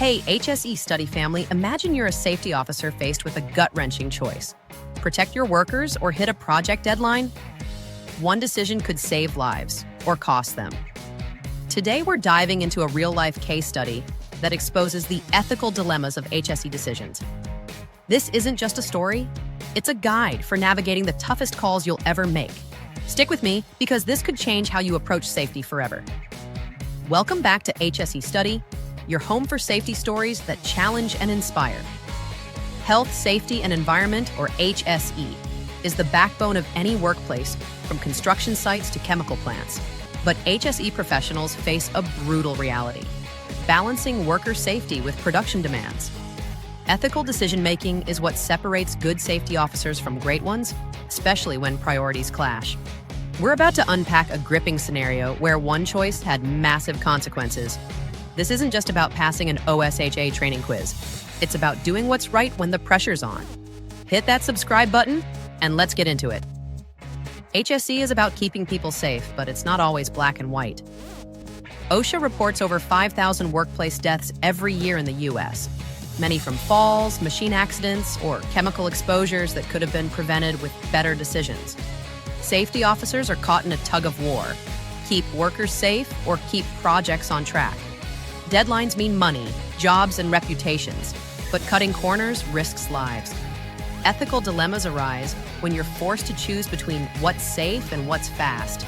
Hey, HSE study family, imagine you're a safety officer faced with a gut-wrenching choice. Protect your workers or hit a project deadline? One decision could save lives or cost them. Today, we're diving into a real-life case study that exposes the ethical dilemmas of HSE decisions. This isn't just a story, it's a guide for navigating the toughest calls you'll ever make. Stick with me because this could change how you approach safety forever. Welcome back to HSE Study, your home for safety stories that challenge and inspire. Health, Safety, and Environment, or HSE, is the backbone of any workplace, from construction sites to chemical plants. But HSE professionals face a brutal reality: balancing worker safety with production demands. Ethical decision-making is what separates good safety officers from great ones, especially when priorities clash. We're about to unpack a gripping scenario where one choice had massive consequences. This isn't just about passing an OSHA training quiz. It's about doing what's right when the pressure's on. Hit that subscribe button, and let's get into it. HSE is about keeping people safe, but it's not always black and white. OSHA reports over 5,000 workplace deaths every year in the U.S., many from falls, machine accidents, or chemical exposures that could have been prevented with better decisions. Safety officers are caught in a tug of war: keep workers safe or keep projects on track. Deadlines mean money, jobs, and reputations, but cutting corners risks lives. Ethical dilemmas arise when you're forced to choose between what's safe and what's fast.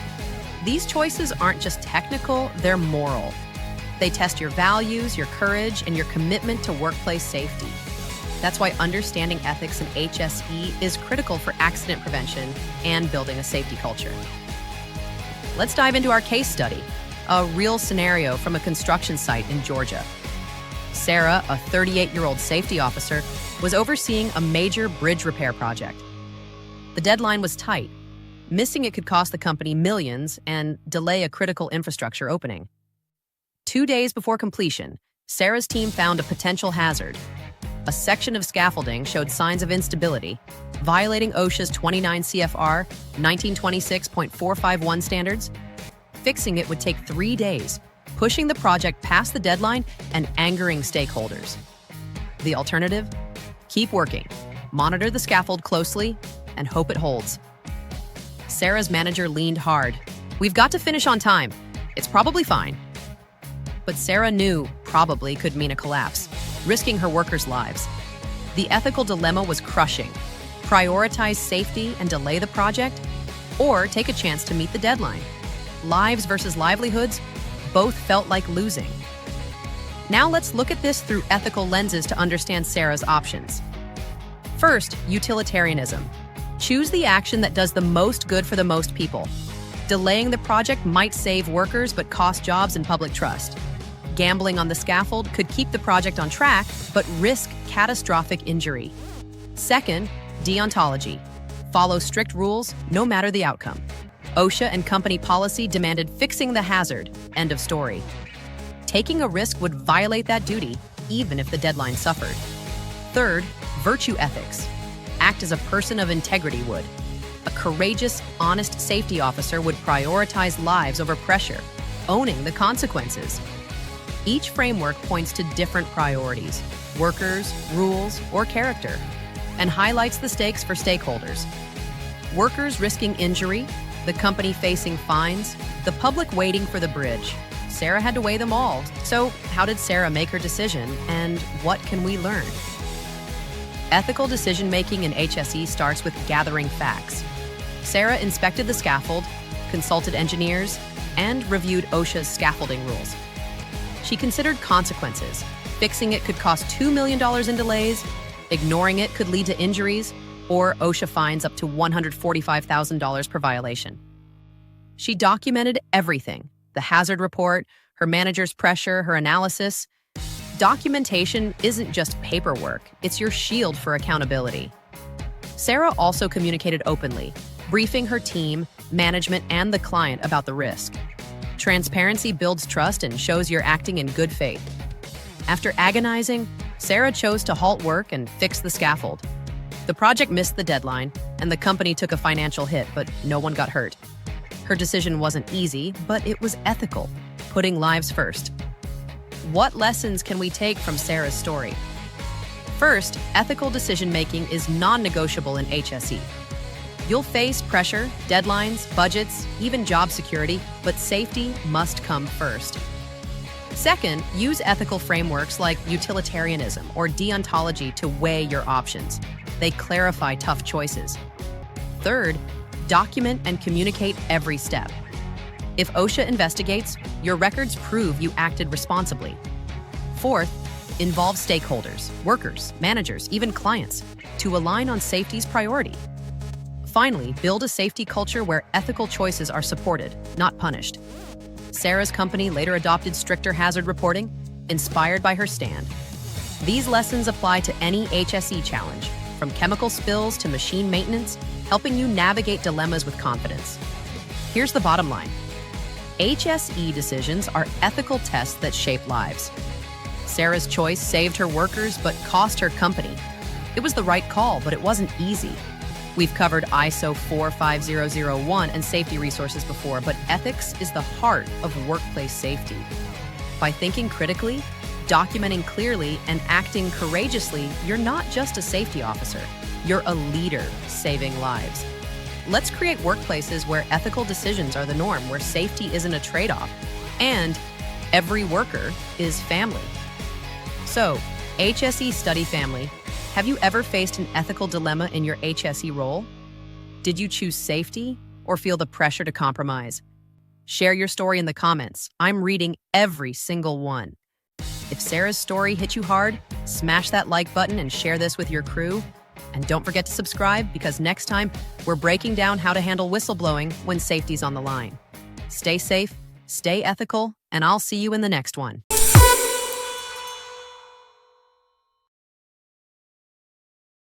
These choices aren't just technical, they're moral. They test your values, your courage, and your commitment to workplace safety. That's why understanding ethics in HSE is critical for accident prevention and building a safety culture. Let's dive into our case study, a real scenario from a construction site in Georgia. Sarah, a 38-year-old safety officer, was overseeing a major bridge repair project. The deadline was tight. Missing it could cost the company millions and delay a critical infrastructure opening. 2 days before completion, Sarah's team found a potential hazard. A section of scaffolding showed signs of instability, violating OSHA's 29 CFR 1926.451 standards. Fixing it would take 3 days, pushing the project past the deadline and angering stakeholders. The alternative? Keep working, monitor the scaffold closely, and hope it holds. Sarah's manager leaned hard. "We've got to finish on time. It's probably fine." But Sarah knew probably could mean a collapse, risking her workers' lives. The ethical dilemma was crushing: prioritize safety and delay the project, or take a chance to meet the deadline. Lives versus livelihoods, both felt like losing. Now let's look at this through ethical lenses to understand Sarah's options. First, utilitarianism. Choose the action that does the most good for the most people. Delaying the project might save workers but cost jobs and public trust. Gambling on the scaffold could keep the project on track but risk catastrophic injury. Second, deontology. Follow strict rules no matter the outcome. OSHA and company policy demanded fixing the hazard. End of story. Taking a risk would violate that duty, even if the deadline suffered. Third, virtue ethics. Act as a person of integrity would. A courageous, honest safety officer would prioritize lives over pressure, owning the consequences. Each framework points to different priorities: workers, rules, or character, and highlights the stakes for stakeholders. Workers risking injury, the company facing fines, the public waiting for the bridge. Sarah had to weigh them all. So how did Sarah make her decision, and what can we learn? Ethical decision-making in HSE starts with gathering facts. Sarah inspected the scaffold, consulted engineers, and reviewed OSHA's scaffolding rules. She considered consequences. Fixing it could cost $2 million in delays, ignoring it could lead to injuries, or OSHA fines up to $145,000 per violation. She documented everything: the hazard report, her manager's pressure, her analysis. Documentation isn't just paperwork, it's your shield for accountability. Sarah also communicated openly, briefing her team, management, and the client about the risk. Transparency builds trust and shows you're acting in good faith. After agonizing, Sarah chose to halt work and fix the scaffold. The project missed the deadline, and the company took a financial hit, but no one got hurt. Her decision wasn't easy, but it was ethical, putting lives first. What lessons can we take from Sarah's story? First, ethical decision-making is non-negotiable in HSE. You'll face pressure, deadlines, budgets, even job security, but safety must come first. Second, use ethical frameworks like utilitarianism or deontology to weigh your options. They clarify tough choices. Third, document and communicate every step. If OSHA investigates, your records prove you acted responsibly. Fourth, involve stakeholders, workers, managers, even clients, to align on safety's priority. Finally, build a safety culture where ethical choices are supported, not punished. Sarah's company later adopted stricter hazard reporting, inspired by her stand. These lessons apply to any HSE challenge, from chemical spills to machine maintenance, helping you navigate dilemmas with confidence. Here's the bottom line. HSE decisions are ethical tests that shape lives. Sarah's choice saved her workers but cost her company. It was the right call, but it wasn't easy. We've covered ISO 45001 and safety resources before, but ethics is the heart of workplace safety. By thinking critically, documenting clearly, and acting courageously, you're not just a safety officer, you're a leader saving lives. Let's create workplaces where ethical decisions are the norm, where safety isn't a trade-off, and every worker is family. So, HSE study family, have you ever faced an ethical dilemma in your HSE role? Did you choose safety or feel the pressure to compromise? Share your story in the comments. I'm reading every single one. If Sarah's story hit you hard, smash that like button and share this with your crew. And don't forget to subscribe, because next time we're breaking down how to handle whistleblowing when safety's on the line. Stay safe, stay ethical, and I'll see you in the next one.